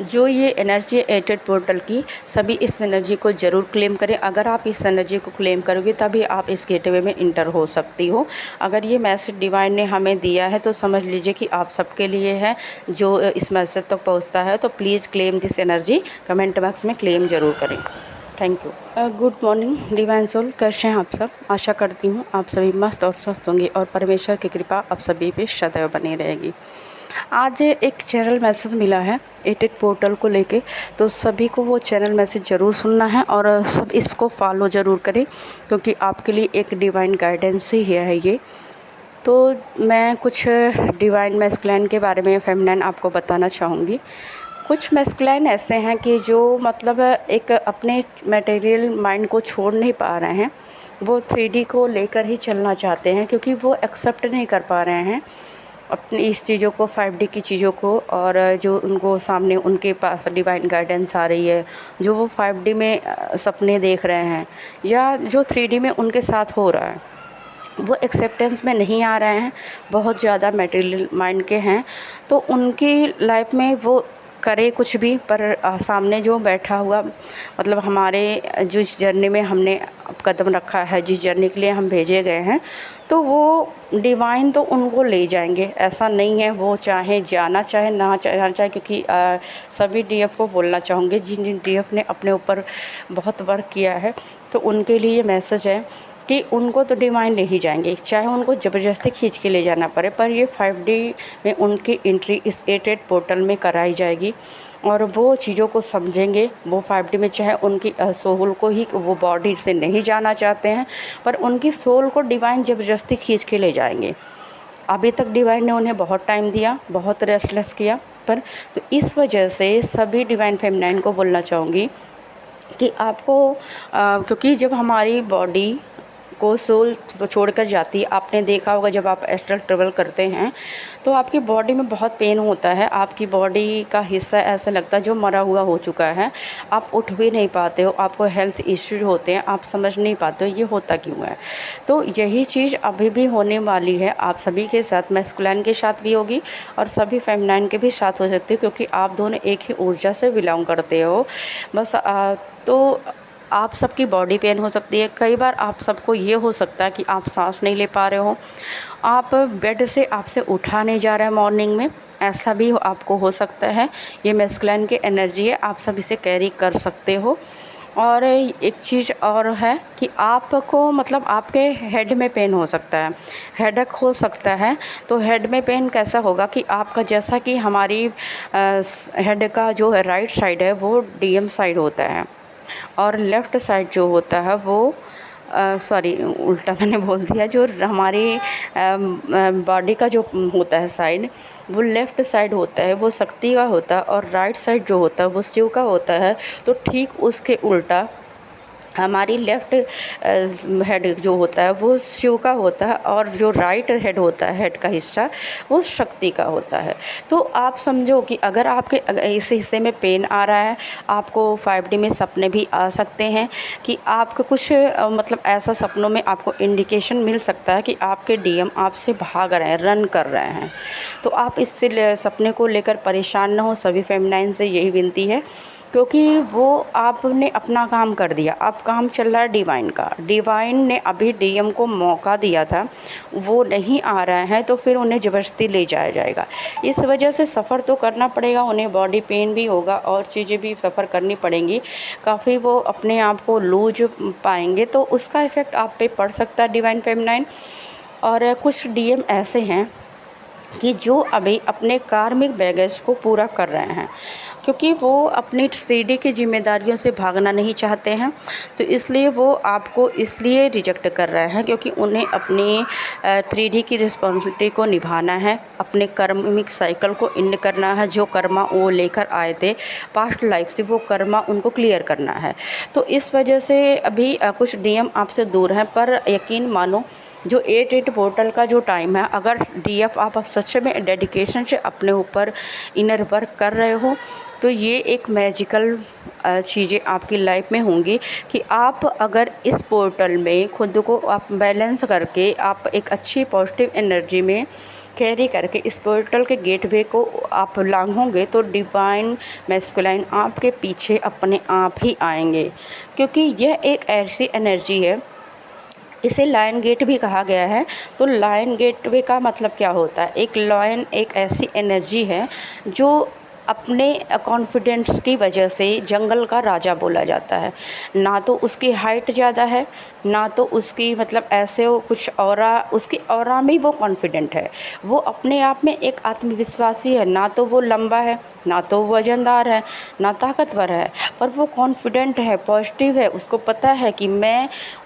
जो ये energy एटेड portal की सभी इस एनर्जी को ज़रूर क्लेम करें। अगर आप इस एनर्जी को क्लेम करोगे तभी आप इस गेटवे में इंटर हो सकती हो। अगर ये मैसेज डिवाइन ने हमें दिया है तो समझ लीजिए कि आप सबके लिए है। जो इस मैसेज तक पहुंचता है तो please claim this energy, comment box में क्लेम ज़रूर करें। Thank you. Good morning divine soul, कैसे हैं आप सब? आशा करती हूँ आप सभी मस्त और स्वस्थ होंगे और परमेश्वर की कृपा आप सभी पे सदैव बनी रहेगी। आज एक चैनल मैसेज मिला है एटेड पोर्टल को लेके, तो सभी को वो चैनल मैसेज ज़रूर सुनना है और सब इसको फॉलो ज़रूर करें, क्योंकि आपके लिए एक डिवाइन गाइडेंस ही है ये। तो मैं कुछ डिवाइन मैस्कुलाइन के बारे में, फेमिनाइन आपको बताना चाहूँगी। कुछ मैस्कुलाइन ऐसे हैं कि जो मतलब एक अपने मटेरियल माइंड को छोड़ नहीं पा रहे हैं, वो 3D को लेकर ही चलना चाहते हैं, क्योंकि वो एक्सेप्ट नहीं कर पा रहे हैं अपनी इस चीज़ों को, 5D की चीज़ों को। और जो उनको सामने उनके पास डिवाइन गाइडेंस आ रही है, जो वो 5D में सपने देख रहे हैं या जो 3D में उनके साथ हो रहा है, वो एक्सेप्टेंस में नहीं आ रहे हैं, बहुत ज़्यादा मटेरियल माइंड के हैं। तो उनकी लाइफ में वो करे कुछ भी, पर सामने जो बैठा हुआ, मतलब हमारे जिस जर्नी में हमने कदम रखा है, जिस जर्नी के लिए हम भेजे गए हैं, तो वो डिवाइन तो उनको ले जाएंगे। ऐसा नहीं है वो चाहे जाना चाहे ना जाना चाहे, क्योंकि सभी डीएफ को बोलना चाहूँगी जिन जिन डीएफ ने अपने ऊपर बहुत वर्क किया है, तो उनके लिए ये मैसेज है कि उनको तो डिवाइन ले ही जाएंगे, चाहे उनको ज़बरदस्ती खींच के ले जाना पड़े, पर ये 5D में उनकी एंट्री इस एटेड पोर्टल में कराई जाएगी और वो चीज़ों को समझेंगे। वो 5D में चाहे उनकी सोल को ही, वो बॉडी से नहीं जाना चाहते हैं, पर उनकी सोल को डिवाइन ज़बरदस्ती खींच के ले जाएंगे। अभी तक डिवाइन ने उन्हें बहुत टाइम दिया, बहुत रेस्टलेस किया, पर तो इस वजह से सभी डिवाइन फेमिनाइन को बोलना चाहूँगी कि आपको क्योंकि जब हमारी बॉडी को सोल छोड़कर जाती है, आपने देखा होगा जब आप एस्ट्रल ट्रेवल करते हैं तो आपकी बॉडी में बहुत पेन होता है, आपकी बॉडी का हिस्सा ऐसा लगता है जो मरा हुआ हो चुका है, आप उठ भी नहीं पाते हो, आपको हेल्थ इश्यूज होते हैं, आप समझ नहीं पाते हो ये होता क्यों है। तो यही चीज़ अभी भी होने वाली है आप सभी के साथ, मैस्कुलाइन के साथ भी होगी और सभी फेमिनाइन के भी साथ हो सकती है, क्योंकि आप दोनों एक ही ऊर्जा से बिलोंग करते हो। बस तो आप सबकी बॉडी पेन हो सकती है। कई बार आप सबको ये हो सकता है कि आप सांस नहीं ले पा रहे हो, आप बेड से आपसे उठा नहीं जा रहा है मॉर्निंग में, ऐसा भी आपको हो सकता है। ये मैस्कुलाइन की एनर्जी है, आप सब इसे कैरी कर सकते हो। और एक चीज़ और है कि आपको मतलब आपके हेड में पेन हो सकता है, हेडेक हो सकता है। तो हेड में पेन कैसा होगा कि आपका, जैसा कि हमारी हेड का जो राइट साइड है वो डीएम साइड होता है और लेफ़्ट साइड जो होता है वो सॉरी उल्टा मैंने बोल दिया, जो हमारी बॉडी का जो होता है साइड, वो लेफ़्ट साइड होता है, वो शक्ति का होता है, और राइट साइड जो होता है वो शिव का होता है। तो ठीक उसके उल्टा हमारी लेफ़्ट हेड जो होता है वो शिव का होता है, और जो राइट हेड होता है, हेड का हिस्सा, वो शक्ति का होता है। तो आप समझो कि अगर आपके इस हिस्से में पेन आ रहा है, आपको 5D में सपने भी आ सकते हैं कि आपको कुछ मतलब ऐसा सपनों में आपको इंडिकेशन मिल सकता है कि आपके डीएम आपसे भाग रहे हैं, रन कर रहे हैं। तो आप इससे सपने को लेकर परेशान ना हो, सभी फेमिनाइन से यही विनती है, क्योंकि वो आपने अपना काम कर दिया, अब काम चल रहा है डिवाइन का। डिवाइन ने अभी डीएम को मौका दिया था, वो नहीं आ रहा है, तो फिर उन्हें ज़बरदस्ती ले जाया जाएगा। इस वजह से सफ़र तो करना पड़ेगा, उन्हें बॉडी पेन भी होगा और चीज़ें भी सफ़र करनी पड़ेंगी, काफ़ी वो अपने आप को लूज पाएंगे, तो उसका इफ़ेक्ट आप पे पड़ सकता है डिवाइन फेमिनाइन। और कुछ डीएम ऐसे हैं कि जो अभी अपने कार्मिक बैगेज को पूरा कर रहे हैं, क्योंकि वो अपनी 3D की जिम्मेदारियों से भागना नहीं चाहते हैं, तो इसलिए वो आपको इसलिए रिजेक्ट कर रहे हैं क्योंकि उन्हें अपनी 3D की रिस्पॉन्सिबिलिटी को निभाना है, अपने कर्मिक साइकिल को एंड करना है। जो कर्मा वो लेकर आए थे पास्ट लाइफ से, वो कर्मा उनको क्लियर करना है। तो इस वजह से अभी कुछ डीएम आपसे दूर हैं, पर यकीन मानो जो 8 पोर्टल का जो टाइम है, अगर डीएफ आप सच में डेडिकेशन से अपने ऊपर इनर वर्क कर रहे हो, तो ये एक मैजिकल चीज़ें आपकी लाइफ में होंगी कि आप अगर इस पोर्टल में खुद को आप बैलेंस करके आप एक अच्छी पॉजिटिव एनर्जी में कैरी करके इस पोर्टल के गेटवे को आप लांघोगे तो डिवाइन मैस्कुलाइन आपके पीछे अपने आप ही आएंगे, क्योंकि यह एक ऐसी एनर्जी है। इसे लायन गेट भी कहा गया है। तो लायन गेटवे का मतलब क्या होता है? एक लायन एक ऐसी एनर्जी है जो अपने कॉन्फिडेंस की वजह से जंगल का राजा बोला जाता है। ना तो उसकी हाइट ज़्यादा है, ना तो उसकी मतलब ऐसे वो कुछ ऑरा, उसकी ऑरा में वो कॉन्फिडेंट है। वो अपने आप में एक आत्मविश्वासी है। ना तो वो लंबा है, ना तो वजनदार है, ना ताकतवर है, पर वो कॉन्फिडेंट है, पॉजिटिव है। उसको पता है कि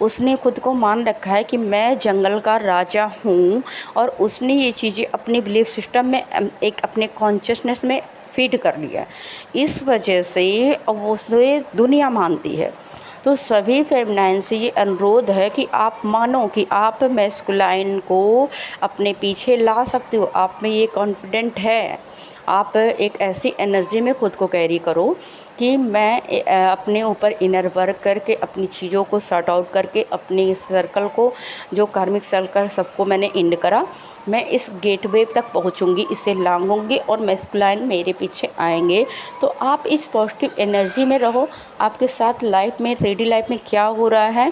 उसने खुद को मान रखा है कि मैं जंगल का राजा हूँ, और उसने ये चीज़ें अपने बिलीफ सिस्टम में एक अपने कॉन्शियसनेस में फीड कर लिया। इस वजह से अब उसे दुनिया मानती है। तो सभी फेमिनाइन से ये अनुरोध है कि आप मानो कि आप मैस्कुलाइन को अपने पीछे ला सकते हो। आप में ये कॉन्फिडेंट है। आप एक ऐसी एनर्जी में खुद को कैरी करो कि मैं अपने ऊपर इनर वर्क करके अपनी चीज़ों को सॉर्ट आउट करके अपने सर्कल को, जो कार्मिक सर्कल सबको मैंने एंड करा, मैं इस गेटवे तक पहुंचूंगी, इसे लांघूंगी और मैस्कुलाइन मेरे पीछे आएंगे। तो आप इस पॉजिटिव एनर्जी में रहो। आपके साथ लाइफ में 3D लाइफ में क्या हो रहा है,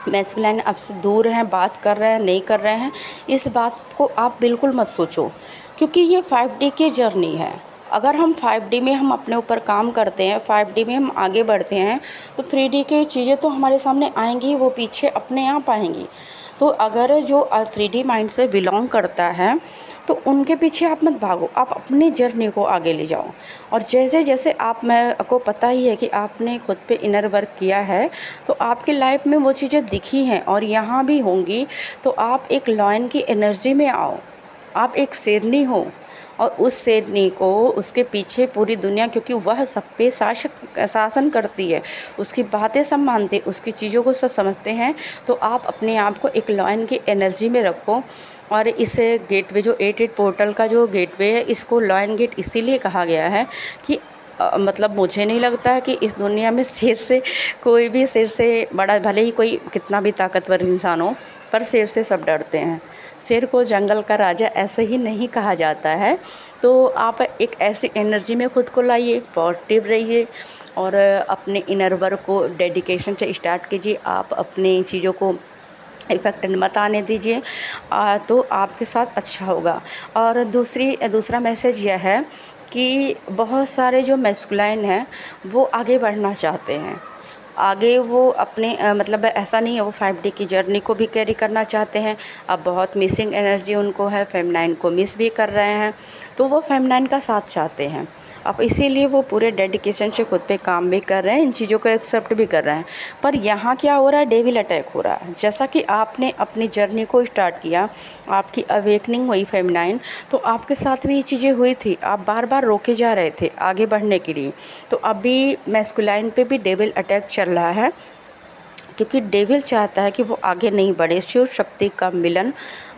मैस्कुलाइन आपसे दूर हैं, बात कर रहे हैं, नहीं कर रहे हैं, इस बात को आप बिल्कुल मत सोचो, क्योंकि ये 5D की जर्नी है। अगर हम 5D में हम अपने ऊपर काम करते हैं, 5D में हम आगे बढ़ते हैं, तो 3D की चीज़ें तो हमारे सामने आएंगी, वो पीछे अपने आप आएंगी। तो अगर जो 3D माइंड से बिलोंग करता है तो उनके पीछे आप मत भागो, आप अपनी जर्नी को आगे ले जाओ। और जैसे जैसे मैं को पता ही है कि आपने खुद पे इनर वर्क किया है, तो आपकी लाइफ में वो चीज़ें दिखी हैं और यहाँ भी होंगी। तो आप एक लॉयन की एनर्जी में आओ, आप एक शेरनी हो, और उस शेरनी को उसके पीछे पूरी दुनिया, क्योंकि वह सब पे शासन करती है, उसकी बातें सब मानते, उसकी चीज़ों को सब समझते हैं। तो आप अपने आप को एक लॉयन की एनर्जी में रखो। और इस गेटवे जो 88 पोर्टल का जो गेटवे है, इसको लॉयन गेट इसीलिए कहा गया है कि मतलब मुझे नहीं लगता है कि इस दुनिया में शेर से कोई भी, शेर से बड़ा भले ही कोई कितना भी ताकतवर इंसान हो, पर शेर से सब डरते हैं। शेर को जंगल का राजा ऐसे ही नहीं कहा जाता है। तो आप एक ऐसी एनर्जी में खुद को लाइए, पॉजिटिव रहिए और अपने इनर वर्क को डेडिकेशन से स्टार्ट कीजिए। आप अपनी चीज़ों को इफ़ेक्ट मत आने दीजिए, तो आपके साथ अच्छा होगा। और दूसरा मैसेज यह है कि बहुत सारे जो मैस्कुलाइन हैं वो आगे बढ़ना चाहते हैं। आगे वो अपने मतलब ऐसा नहीं है, वो 5D की जर्नी को भी कैरी करना चाहते हैं। अब बहुत मिसिंग एनर्जी उनको है, फेमिनाइन को मिस भी कर रहे हैं, तो वो फेमिनाइन का साथ चाहते हैं। अब इसीलिए वो पूरे डेडिकेशन से खुद पे काम भी कर रहे हैं, इन चीज़ों को एक्सेप्ट भी कर रहे हैं। पर यहाँ क्या हो रहा है, डेविल अटैक हो रहा है। जैसा कि आपने अपनी जर्नी को स्टार्ट किया, आपकी अवेकनिंग हुई फेमिनाइन, तो आपके साथ भी ये चीज़ें हुई थी। आप बार बार रोके जा रहे थे आगे बढ़ने के लिए। तो अभी मैस्कुलाइन पे भी डेविल अटैक चल रहा है, क्योंकि डेविल चाहता है कि वो आगे नहीं बढ़े। शिव शक्ति का मिलन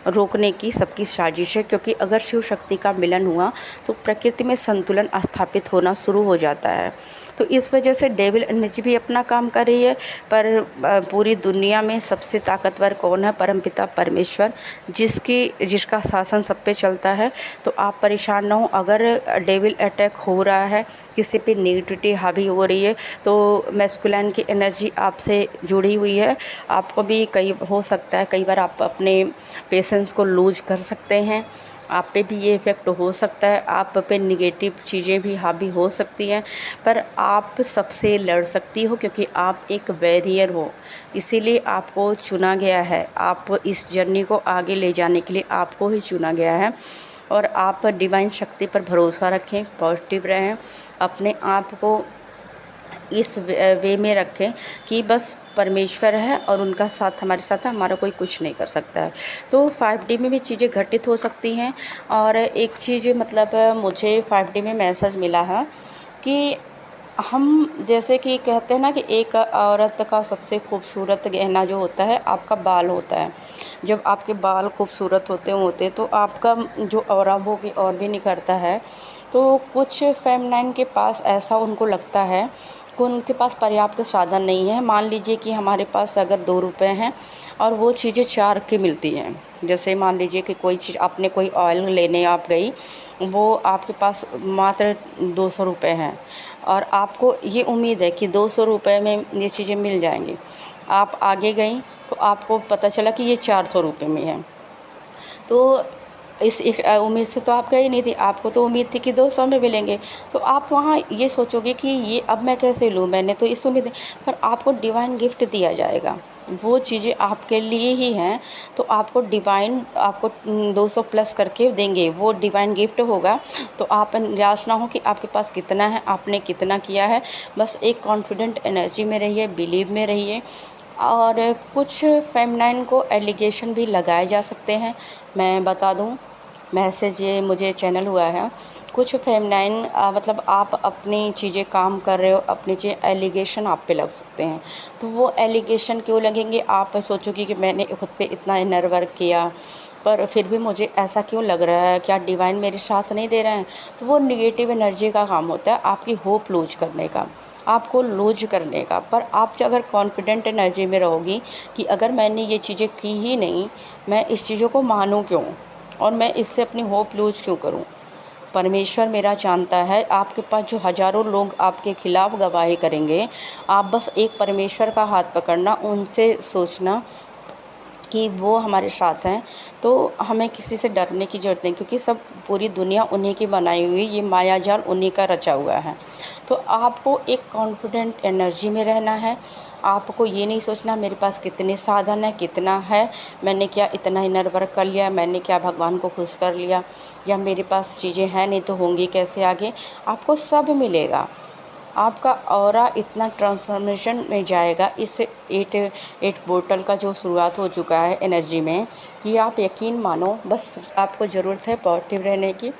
रोकने की सबकी साजिश है, क्योंकि अगर शिव शक्ति का मिलन हुआ तो प्रकृति में संतुलन स्थापित होना शुरू हो जाता है। तो इस वजह से डेविल एनर्जी भी अपना काम कर रही है। पर पूरी दुनिया में सबसे ताकतवर कौन है? परमपिता परमेश्वर, जिसका शासन सब पे चलता है। तो आप परेशान ना हो। अगर डेविल अटैक हो रहा है, किसी पे नेगेटिविटी हावी हो रही है, तो मैस्कुलाइन की एनर्जी आपसे जुड़ी हुई है। आपको भी हो सकता है कई बार आप अपने पेशेंस को लूज कर सकते हैं, आप पे भी ये इफ़ेक्ट हो सकता है, आप पे निगेटिव चीज़ें भी हावी हो सकती हैं। पर आप सबसे लड़ सकती हो, क्योंकि आप एक वॉरियर हो, इसीलिए आपको चुना गया है। आप इस जर्नी को आगे ले जाने के लिए आपको ही चुना गया है। और आप डिवाइन शक्ति पर भरोसा रखें, पॉजिटिव रहें, अपने आप को इस वे में रखें कि बस परमेश्वर है और उनका साथ हमारे साथ है, हमारा कोई कुछ नहीं कर सकता है। तो 5D में भी चीज़ें घटित हो सकती हैं। और एक चीज़ मतलब मुझे 5D में मैसेज मिला है कि हम जैसे कि कहते हैं ना कि एक औरत का सबसे खूबसूरत गहना जो होता है आपका बाल होता है। जब आपके बाल खूबसूरत होते तो आपका जो ऑरा वो भी और भी निखरता है। तो कुछ फेमिनाइन के पास ऐसा उनको लगता है, आपको उनके पास पर्याप्त साधन नहीं है। मान लीजिए कि हमारे पास अगर 2 रुपए हैं और वो चीज़ें 4 की मिलती हैं। जैसे मान लीजिए कि कोई चीज़ आपने कोई ऑयल लेने आप गई, वो आपके पास मात्र 200 रुपए हैं और आपको ये उम्मीद है कि 200 रुपए में ये चीज़ें मिल जाएँगी। आप आगे गईं तो आपको पता चला कि ये 400 रुपए में है। तो इस उम्मीद से तो आप गई नहीं थी, आपको तो उम्मीद थी कि 200 में मिलेंगे। तो आप वहाँ ये सोचोगे कि ये अब मैं कैसे लूँ, मैंने तो इस उम्मीद, पर आपको डिवाइन गिफ्ट दिया जाएगा। वो चीज़ें आपके लिए ही हैं, तो आपको डिवाइन आपको 200 प्लस करके देंगे, वो डिवाइन गिफ्ट होगा। तो आप निराश ना हो कि आपके पास कितना है, आपने कितना किया है। बस एक कॉन्फिडेंट एनर्जी में रहिए, बिलीव में रहिए। और कुछ फेमिनाइन को एलिगेशन भी लगाए जा सकते हैं। मैं बता दूं, मैसेज ये मुझे चैनल हुआ है, कुछ फेमिनाइन मतलब आप अपनी चीज़ें काम कर रहे हो, अपनी चीज़ें एलिगेशन आप पे लग सकते हैं। तो वो एलिगेशन क्यों लगेंगे, आप सोचोगे कि मैंने खुद पे इतना इनर वर्क किया पर फिर भी मुझे ऐसा क्यों लग रहा है, क्या डिवाइन मेरे साथ नहीं दे रहे हैं। तो वो निगेटिव एनर्जी का काम होता है, आपकी होप लूज करने का, आपको लूज करने का। पर आप जो अगर कॉन्फिडेंट एनर्जी में रहोगी कि अगर मैंने ये चीज़ें की ही नहीं, मैं इस चीज़ों को मानूं क्यों और मैं इससे अपनी होप लूज क्यों करूं। परमेश्वर मेरा जानता है, आपके पास जो हज़ारों लोग आपके खिलाफ गवाही करेंगे, आप बस एक परमेश्वर का हाथ पकड़ना, उनसे सोचना कि वो हमारे साथ हैं। तो हमें किसी से डरने की ज़रूरत नहीं, क्योंकि सब पूरी दुनिया उन्हीं की बनाई हुई, ये मायाजाल उन्हीं का रचा हुआ है। तो आपको एक कॉन्फिडेंट एनर्जी में रहना है। आपको ये नहीं सोचना मेरे पास कितने साधन है, कितना है, मैंने क्या इतना इनर वर्क कर लिया, मैंने क्या भगवान को खुश कर लिया, या मेरे पास चीज़ें हैं नहीं तो होंगी कैसे आगे। आपको सब मिलेगा। आपका ऑरा इतना ट्रांसफॉर्मेशन में जाएगा इस एट पोर्टल का जो शुरुआत हो चुका है एनर्जी में, कि आप यकीन मानो। बस आपको ज़रूरत है पॉजिटिव रहने की,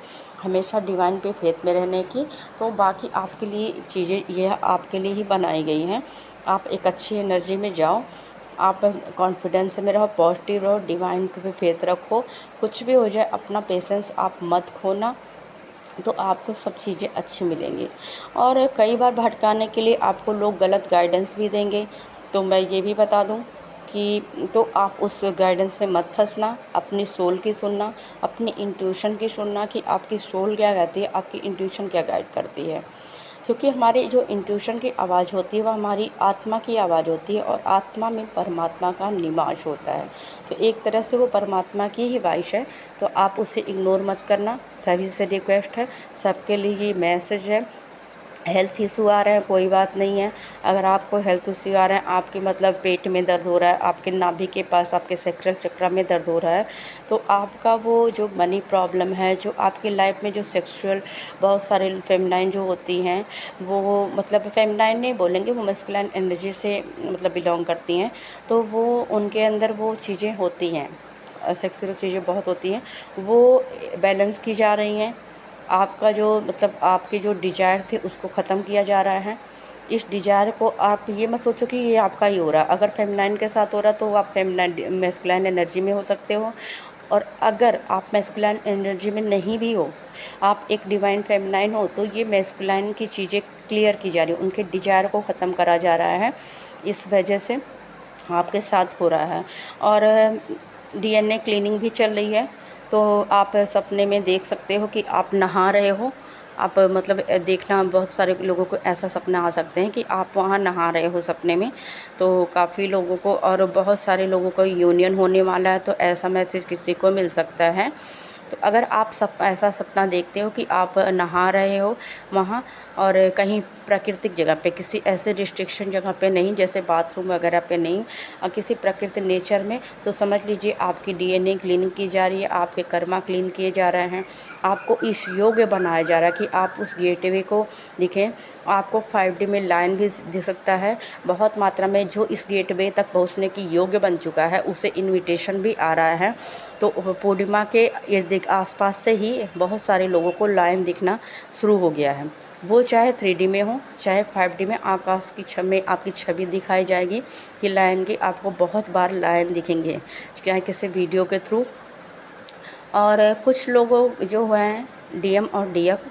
हमेशा डिवाइन पे फेथ में रहने की। तो बाकी आपके लिए चीज़ें यह आपके लिए ही बनाई गई हैं। आप एक अच्छी एनर्जी में जाओ, आप कॉन्फिडेंस में रहो, पॉजिटिव रहो, डिवाइन पे फेथ रखो। कुछ भी हो जाए अपना पेशेंस आप मत खोना, तो आपको सब चीज़ें अच्छी मिलेंगी। और कई बार भटकाने के लिए आपको लोग गलत गाइडेंस भी देंगे। तो मैं ये भी बता दूं कि तो आप उस गाइडेंस में मत फंसना, अपनी सोल की सुनना, अपनी इंट्यूशन की सुनना कि आपकी सोल क्या कहती है, आपकी इंट्यूशन क्या गाइड करती है। क्योंकि हमारी जो इंट्यूशन की आवाज़ होती है वह हमारी आत्मा की आवाज़ होती है, और आत्मा में परमात्मा का निवास होता है। तो एक तरह से वो परमात्मा की ही वॉइस है। तो आप उसे इग्नोर मत करना, सभी से रिक्वेस्ट है, सबके लिए ये मैसेज है। हेल्थ इशू आ रहे हैं, कोई बात नहीं है। अगर आपको हेल्थ इशू आ रहे हैं, आपके मतलब पेट में दर्द हो रहा है, आपके नाभि के पास आपके सैक्रल चक्र में दर्द हो रहा है, तो आपका वो जो मनी प्रॉब्लम है, जो आपकी लाइफ में जो सेक्सुअल बहुत सारे फेमिनाइन जो होती हैं, वो मतलब फेमिनाइन नहीं बोलेंगे, वो मस्कुलाइन एनर्जी से मतलब बिलोंग करती हैं। तो वो उनके अंदर वो चीज़ें होती हैं, सेक्सुअल चीज़ें बहुत होती हैं, वो बैलेंस की जा रही हैं। आपका जो मतलब आपके जो डिज़ायर थे उसको ख़त्म किया जा रहा है। इस डिज़ायर को आप ये मत सोचो कि ये आपका ही हो रहा है। अगर फेमिनाइन के साथ हो रहा है तो आप फेमिनाइन मैस्कुलाइन एनर्जी में हो सकते हो, और अगर आप मैस्कुलाइन एनर्जी में नहीं भी हो, आप एक डिवाइन फेमिनाइन हो, तो ये मैस्कुलाइन की चीज़ें क्लियर की जा रही हैं, उनके डिज़ायर को ख़त्म करा जा रहा है। इस वजह से आपके साथ हो रहा है। और डीएनए क्लीनिंग भी चल रही है। तो आप सपने में देख सकते हो कि आप नहा रहे हो। आप मतलब देखना, बहुत सारे लोगों को ऐसा सपना आ सकते हैं कि आप वहाँ नहा रहे हो सपने में। तो काफ़ी लोगों को और बहुत सारे लोगों को यूनियन होने वाला है, तो ऐसा मैसेज किसी को मिल सकता है। तो अगर आप ऐसा सपना देखते हो कि आप नहा रहे हो वहाँ, और कहीं प्राकृतिक जगह पे, किसी ऐसे रिस्ट्रिक्शन जगह पे नहीं, जैसे बाथरूम वगैरह पे नहीं, और किसी प्राकृतिक नेचर में, तो समझ लीजिए आपकी डीएनए क्लीनिंग की जा रही है, आपके कर्मा क्लीन किए जा रहे हैं। आपको इस योग्य बनाया जा रहा है कि आप उस गेटवे को दिखें। आपको 5D में लाइन भी दिख सकता है बहुत मात्रा में। जो इस गेटवे तक पहुंचने की योग्य बन चुका है उसे इनविटेशन भी आ रहा है। तो पूर्णिमा के इर्द आसपास से ही बहुत सारे लोगों को लाइन दिखना शुरू हो गया है। वो चाहे 3D में हो, चाहे 5D में, आकाश की में आपकी छवि दिखाई जाएगी कि लायन की आपको बहुत बार लायन दिखेंगे, चाहे किसी वीडियो के थ्रू। और कुछ लोगों जो हुए हैं डीएम और डीएफ,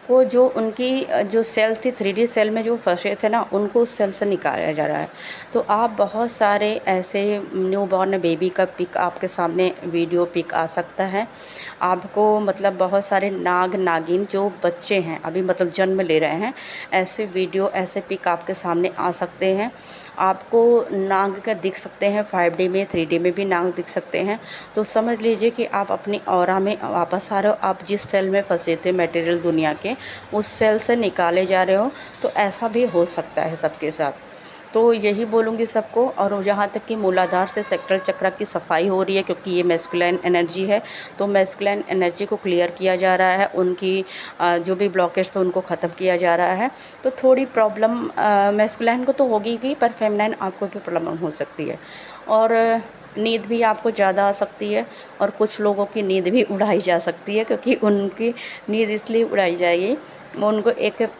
को जो उनकी जो सेल थी 3D सेल में जो फंसे थे ना, उनको उस सेल से निकाला जा रहा है। तो आप बहुत सारे ऐसे न्यूबॉर्न बेबी का पिक आपके सामने वीडियो पिक आ सकता है। आपको मतलब बहुत सारे नाग नागिन जो बच्चे हैं अभी मतलब जन्म ले रहे हैं, ऐसे वीडियो ऐसे पिक आपके सामने आ सकते हैं। आपको नाग का दिख सकते हैं 5D में, 3D में भी नाग दिख सकते हैं। तो समझ लीजिए कि आप अपनी ऑरा में वापस आ रहे हो, आप जिस सेल में फंसे थे मटेरियल दुनिया के, उस सेल से निकाले जा रहे हो। तो ऐसा भी हो सकता है सबके साथ। तो यही बोलूँगी सबको। और जहाँ तक कि मूलाधार से सेक्टल चक्र की सफाई हो रही है, क्योंकि ये मैस्कुलाइन एनर्जी है, तो मैस्कुलाइन एनर्जी को क्लियर किया जा रहा है। उनकी जो भी ब्लॉकेज थे उनको ख़त्म किया जा रहा है। तो थोड़ी प्रॉब्लम मैस्कुलाइन को तो होगी ही, पर फेमिनाइन आपको भी प्रॉब्लम हो सकती है। और नींद भी आपको ज़्यादा आ सकती है, और कुछ लोगों की नींद भी उड़ाई जा सकती है, क्योंकि उनकी नींद इसलिए उड़ाई जाएगी, उनको एक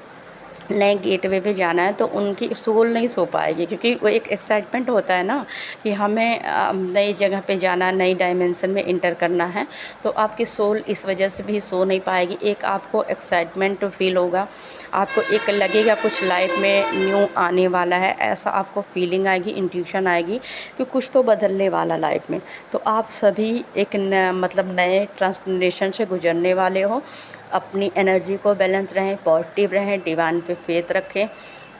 नए गेटवे पे जाना है, तो उनकी सोल नहीं सो पाएगी, क्योंकि वो एक एक्साइटमेंट होता है ना कि हमें नई जगह पे जाना, नई डायमेंशन में इंटर करना है। तो आपकी सोल इस वजह से भी सो नहीं पाएगी। एक आपको एक्साइटमेंट फील होगा, आपको एक लगेगा कुछ लाइफ में न्यू आने वाला है, ऐसा आपको फीलिंग आएगी, इंट्यूशन आएगी कि कुछ तो बदलने वाला लाइफ में। तो आप सभी एक मतलब नए ट्रांसफॉर्मेशन से गुजरने वाले हो। अपनी एनर्जी को बैलेंस रहें, पॉजिटिव रहें, डिवाइन पे फेथ रखें।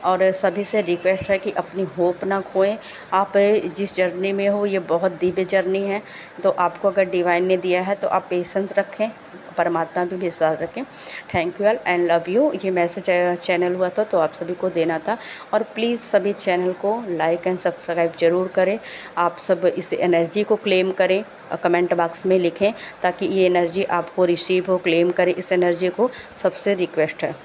और सभी से रिक्वेस्ट है कि अपनी होप ना खोएं। आप जिस जर्नी में हो ये बहुत दिव्य जर्नी है। तो आपको अगर डिवाइन ने दिया है तो आप पेशेंस रखें, परमात्मा पे विश्वास रखें। Thank you all and love you. ये मैसेज चैनल हुआ था तो आप सभी को देना था। और प्लीज़ सभी चैनल को लाइक एंड सब्सक्राइब ज़रूर करें। आप सब इस एनर्जी को क्लेम करें, कमेंट बॉक्स में लिखें, ताकि ये एनर्जी आपको रिसीव हो, क्लेम करें इस एनर्जी को। सबसे रिक्वेस्ट है।